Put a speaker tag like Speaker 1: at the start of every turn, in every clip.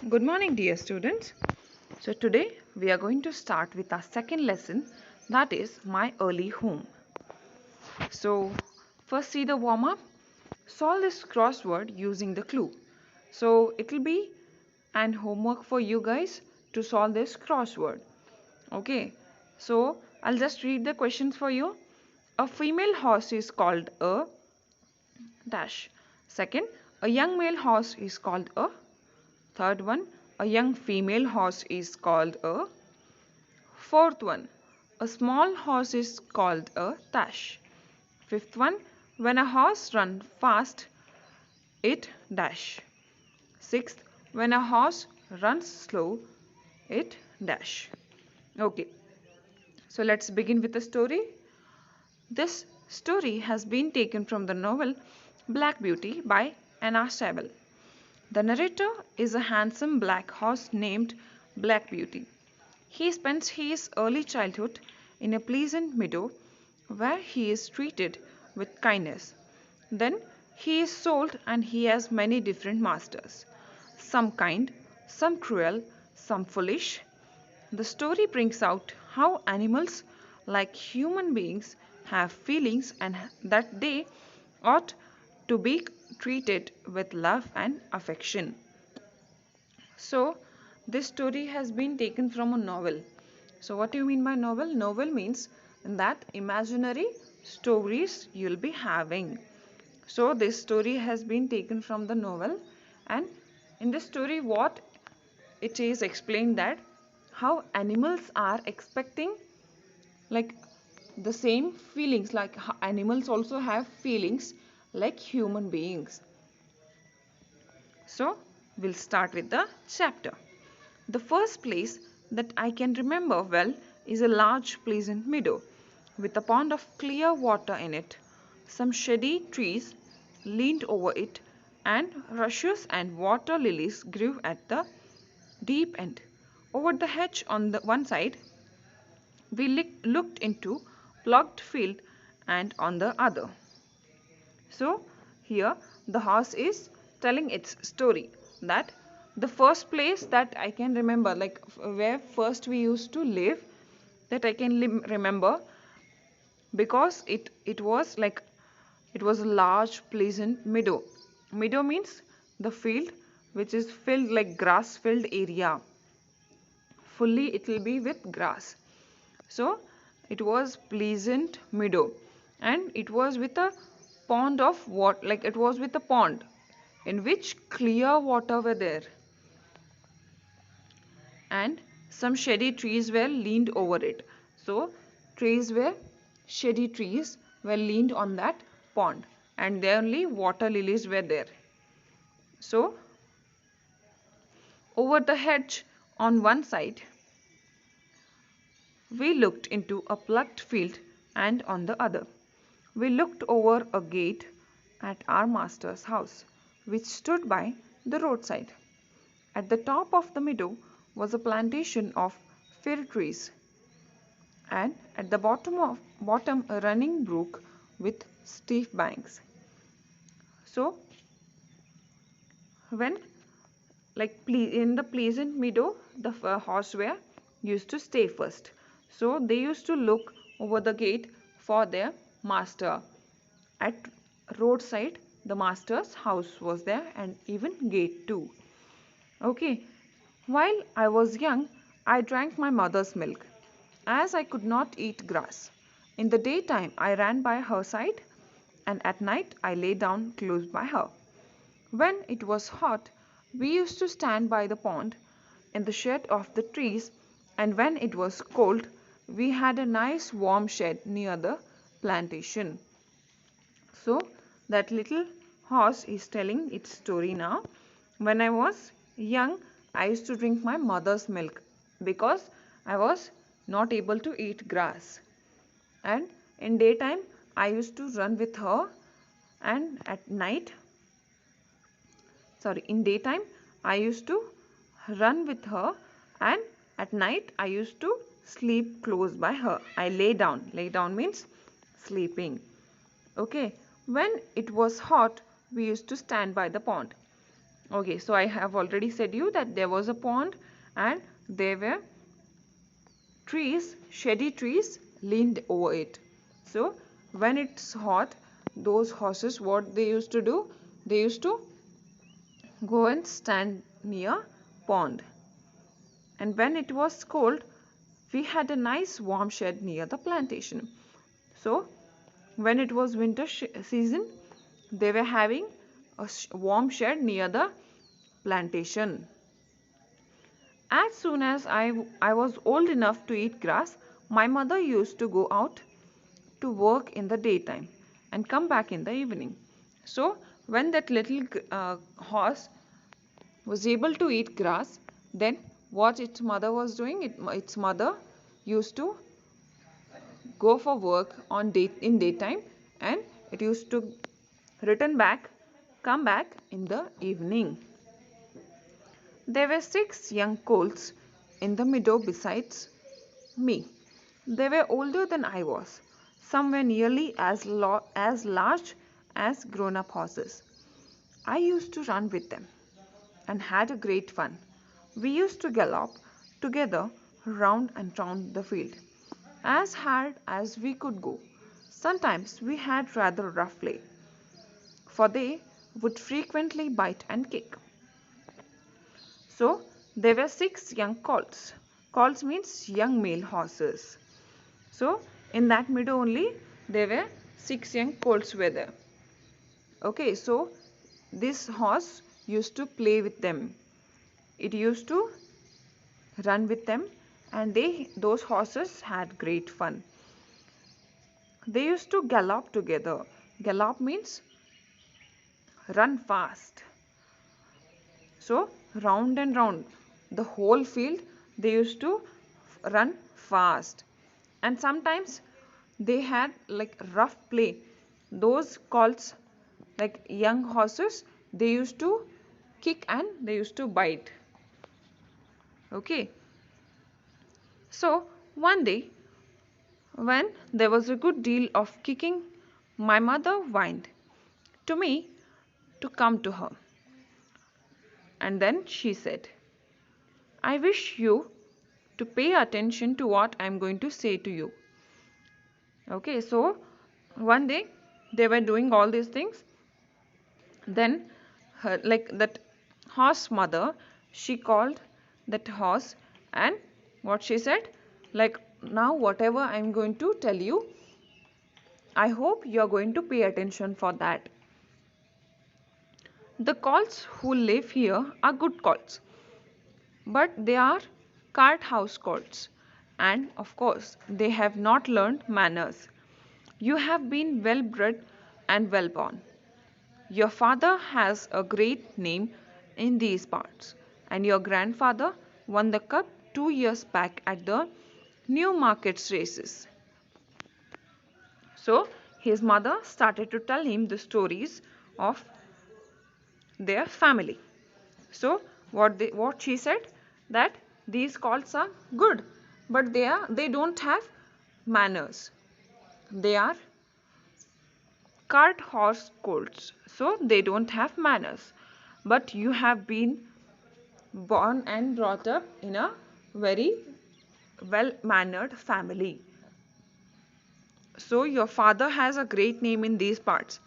Speaker 1: Good morning, dear students. So, today we are going to start with our second lesson, that is my early home. So, first see the warm up. Solve this crossword using the clue. So, it will be an homework for you guys to solve this crossword. Okay, so I'll just read the questions for you. A female horse is called a dash. Second, a young male horse is called a. Third one, a young female horse is called a. Fourth one, a small horse is called a dash. Fifth one, when a horse runs fast, it dash. Sixth, when a horse runs slow, it dash. Okay, so let's begin with the story. This story has been taken from the novel Black Beauty by Anna Sewell. The narrator is a handsome black horse named Black Beauty. He spends his early childhood in a pleasant meadow where he is treated with kindness. Then he is sold and he has many different masters, some kind, some cruel, some foolish. The story brings out how animals, like human beings, have feelings and that they ought to be treated with love and affection. So, this story has been taken from a novel. So, what do you mean by novel? Novel means that imaginary stories you'll be having. So, this story has been taken from the novel, and in this story, what it is explained that how animals are expecting like the same feelings, like animals also have feelings like human beings. So, we'll start with the chapter. The first place that I can remember well is a large pleasant meadow with a pond of clear water in it. Some shady trees leaned over it, and rushes and water lilies grew at the deep end. Over the hedge on the one side, we looked into plugged field, and on the other. So here the horse is telling its story that the first place that I can remember, like where first we used to live, that I can remember, because it was like it was a large pleasant meadow. Meadow means the field which is filled like grass filled area. Fully it will be with grass. So it was pleasant meadow, and it was with a pond of water, like it was with a pond in which clear water were there, and some shady trees were leaned over it. So shady trees were leaned on that pond, and there only water lilies were there. So over the hedge on one side, we looked into a plucked field, and on the other, we looked over a gate at our master's house, which stood by the roadside. At the top of the meadow was a plantation of fir trees, and at the bottom a running brook with steep banks. So, when in the pleasant meadow, the horse were used to stay first. So they used to look over the gate for their master. At roadside, the master's house was there, and even gate too. Okay. While I was young, I drank my mother's milk, as I could not eat grass. In the daytime, I ran by her side, and at night I lay down close by her. When it was hot, we used to stand by the pond in the shade of the trees, and when it was cold, we had a nice warm shed near the plantation. So, that little horse is telling its story now. When I was young, I used to drink my mother's milk because I was not able to eat grass. And in daytime, I used to run with her, and at night, in daytime I used to run with her, and at night I used to sleep close by her. I lay down means sleeping. Okay. When it was hot, we used to stand by the pond. Okay, so I have already said you that there was a pond and there were trees, shady trees leaned over it. So when it's hot, those horses, what they used to do, they used to go and stand near pond. And when it was cold, we had a nice warm shed near the plantation. So when it was winter season, they were having a warm shed near the plantation. As soon as I was old enough to eat grass, my mother used to go out to work in the daytime and come back in the evening. So when that little horse was able to eat grass, then what its mother was doing, its mother used to go for work in daytime, and it used to come back in the evening. There were 6 young colts in the meadow besides me. They were older than I was. Some were nearly as large as grown-up horses. I used to run with them and had a great fun. We used to gallop together round and round the field, as hard as we could go. Sometimes we had rather rough play, for they would frequently bite and kick. So there were 6 young colts. Colts means young male horses. So in that meadow only there were 6 young colts were there. Okay, so this horse used to play with them. It used to run with them, and those horses had great fun. They used to gallop together. Gallop means run fast. So round and round the whole field they used to run fast. And sometimes they had like rough play. Those colts, like young horses, they used to kick and they used to bite. Okay. So one day when there was a good deal of kicking, my mother whined to me to come to her. And then she said, I wish you to pay attention to what I am going to say to you. Okay, so one day they were doing all these things. Then that horse mother, she called that horse, and what she said, like, now whatever I am going to tell you, I hope you are going to pay attention for that. The colts who live here are good colts, but they are cart house colts, and of course they have not learned manners. You have been well bred and well born. Your father has a great name in these parts, and your grandfather won the cup 2 years back at the Newmarket races. So his mother started to tell him the stories of their family. So what she said, that these colts are good, but they don't have manners. They are cart horse colts, so they don't have manners. But you have been born and brought up in a very well mannered family. So your father has a great name in these parts,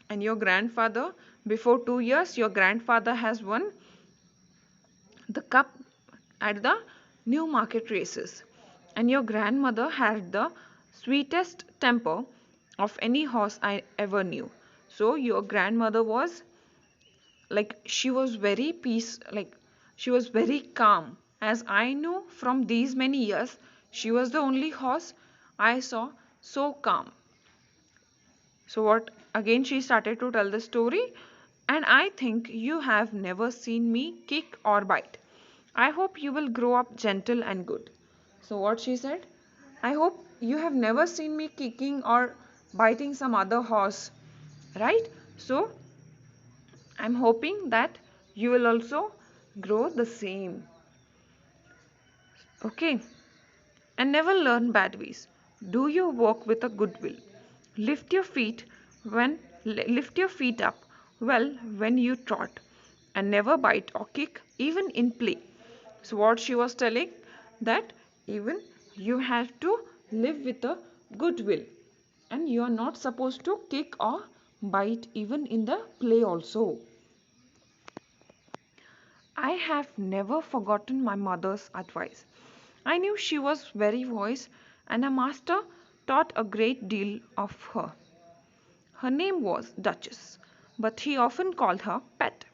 Speaker 1: and your grandfather, before 2 years, your grandfather has won the cup at the Newmarket races, and your grandmother had the sweetest temper of any horse I ever knew. So your grandmother was like, she was very she was very calm. As I know from these many years, she was the only horse I saw so calm. So what again she started to tell the story, and I think you have never seen me kick or bite. I hope you will grow up gentle and good. So what she said, I hope you have never seen me kicking or biting some other horse, right? So I'm hoping that you will also grow the same. Okay. And never learn bad ways. Do your work with a good will. Lift your feet up well when you trot. and never bite or kick even in play. So what she was telling, that even you have to live with a good will, and you are not supposed to kick or bite even in the play also. I have never forgotten my mother's advice. I knew she was very wise, and her master taught a great deal of her. Her name was Duchess, but he often called her Pet.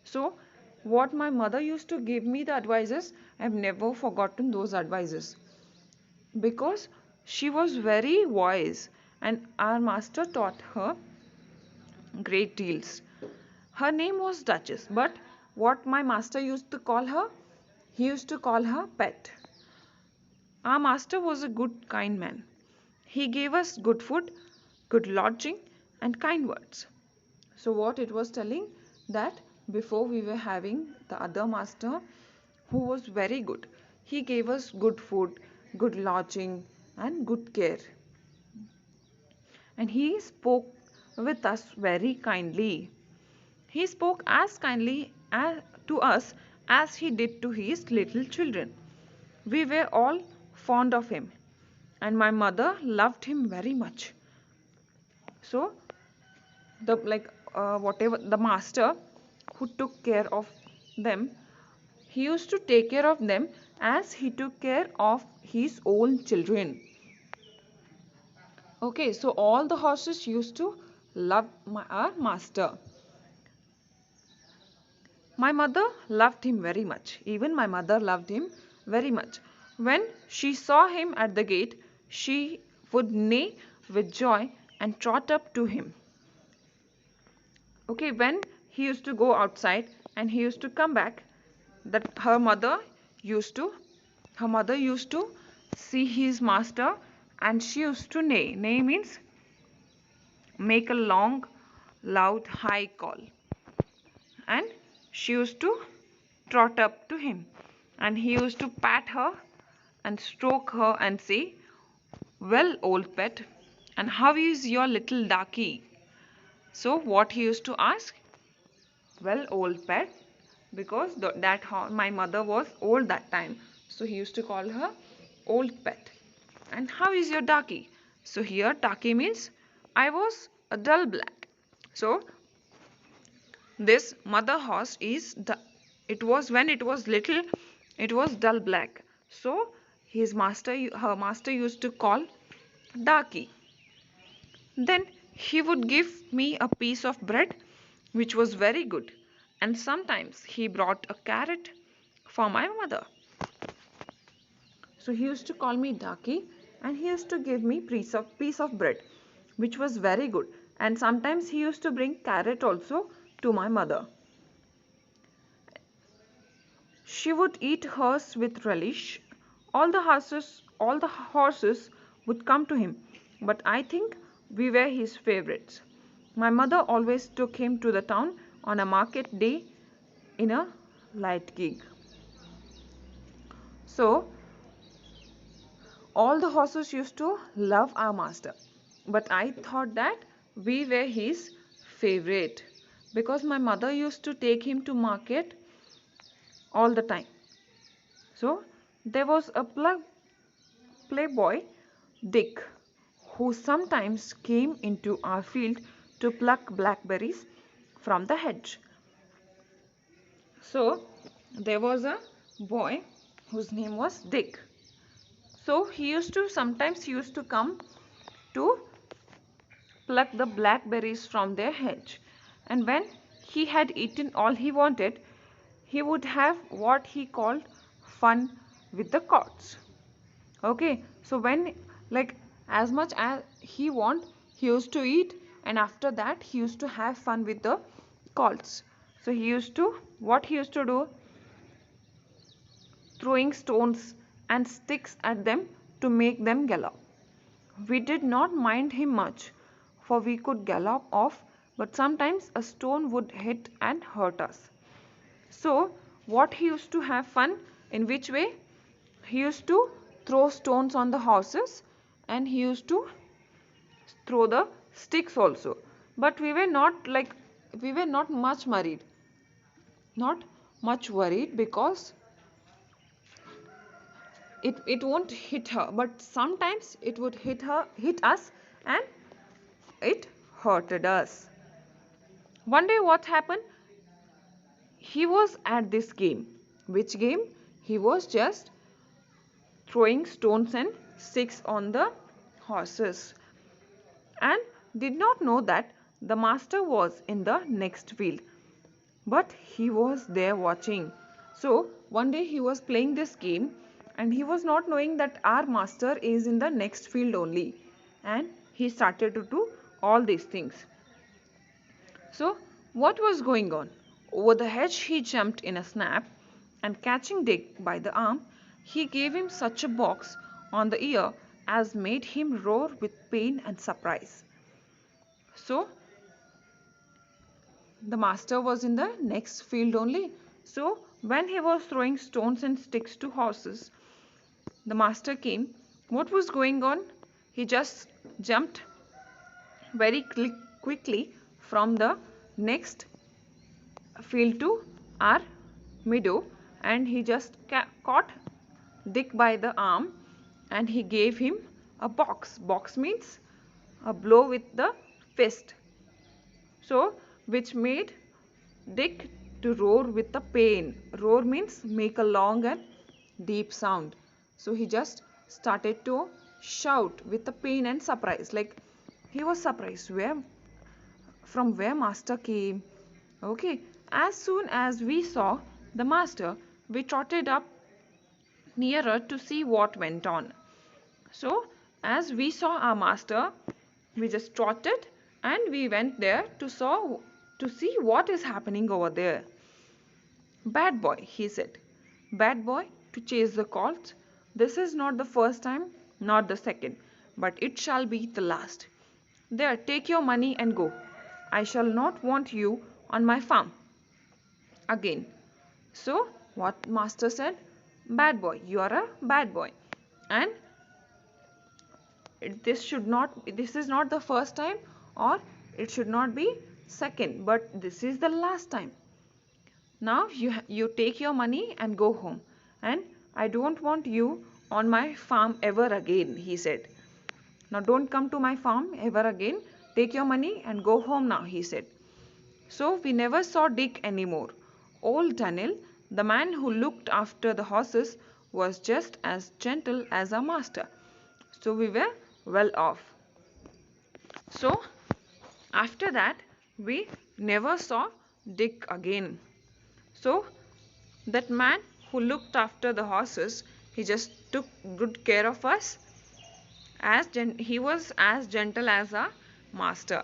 Speaker 1: So, what my mother used to give me the advices, I have never forgotten those advices, because she was very wise and our master taught her great deals. Her name was Duchess, but what my master used to call her, he used to call her Pet. Our master was a good, kind man. He gave us good food, good lodging, and kind words. So, what it was telling, that before we were having the other master who was very good, he gave us good food, good lodging, and good care. And he spoke with us very kindly. He spoke as kindly to us as he did to his little children. We were all fond of him, and my mother loved him very much. So, the whatever the master who took care of them, he used to take care of them as he took care of his own children. Okay, so all the horses used to love our master. My mother loved him very much. Even my mother loved him very much. When she saw him at the gate, she would neigh with joy and trot up to him. Okay, when he used to go outside and he used to come back, that used to her mother used to see his master, and she used to neigh. Neigh means make a long, loud, high call. And she used to trot up to him, and he used to pat her and stroke her and say, "Well, old pet, and how is your little darky?" So what he used to ask? Well, old pet, because my mother was old that time, so he used to call her old pet. And how is your darky? So here darky means I was a dull black. So this mother horse it was when it was little, it was dull black. So her master used to call darky. Then he would give me a piece of bread which was very good, and sometimes he brought a carrot for my mother. So he used to call me Darky, and he used to give me piece of bread which was very good, and sometimes he used to bring carrot also to my mother. She would eat hers with relish. All the horses would come to him, but I think we were his favorites. My mother always took him to the town on a market day in a light gig. So, all the horses used to love our master, but I thought that we were his favorite, because my mother used to take him to market all the time. So, there was a playboy, Dick, who sometimes came into our field to pluck blackberries from the hedge. So, there was a boy whose name was Dick. So, he used to come to pluck the blackberries from their hedge. And when he had eaten all he wanted, he would have what he called fun with the cords. Okay, so when, like, as much as he used to eat, and after that he used to have fun with the colts. So what he used to do, throwing stones and sticks at them to make them gallop. We did not mind him much, for we could gallop off, but sometimes a stone would hit and hurt us. So what he used to have fun, in which way? He used to throw stones on the horses, and he used to throw the sticks also. But we were not much worried. not much worried because it won't hit her, but sometimes it would hit us, and it hurted us. One day what happened? He was at this game. Which game? He was just throwing stones and sticks on the horses and did not know that the master was in the next field. But he was there watching. So one day he was playing this game and he was not knowing that our master is in the next field only. And he started to do all these things. So what was going on? Over the hedge he jumped in a snap, and catching Dick by the arm, he gave him such a box on the ear as made him roar with pain and surprise. So the master was in the next field only. So when he was throwing stones and sticks to horses, the master came. What was going on? He just jumped very quickly from the next field to our meadow, and he just caught Dick by the arm and he gave him a box. Box means a blow with the fist. So which made Dick to roar with the pain. Roar means make a long and deep sound. So he just started to shout with the pain and surprise. Like he was surprised from where master came. Okay, as soon as we saw the master, we trotted up nearer to see what went on. So as we saw our master, we just trotted and we went there to see what is happening over there. Bad boy, he said. Bad boy to chase the colts. This is not the first time, not the second, but it shall be the last. There, take your money and go. I shall not want you on my farm again. So, what master said? Bad boy, you are a bad boy. And this is not the first time, or it should not be second, but this is the last time. Now you take your money and go home, and I don't want you on my farm ever again, he said. Now don't come to my farm ever again. Take your money and go home now, he said. So we never saw Dick anymore. Old Daniel, the man who looked after the horses, was just as gentle as our master. So we were well off. So after that, we never saw Dick again. So that man who looked after the horses, he just took good care of us. He was as gentle as a master.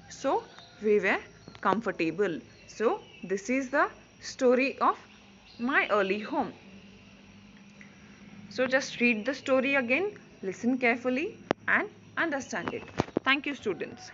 Speaker 1: So we were comfortable. So this is the story of my early home. So just read the story again, listen carefully and understand it. Thank you, students.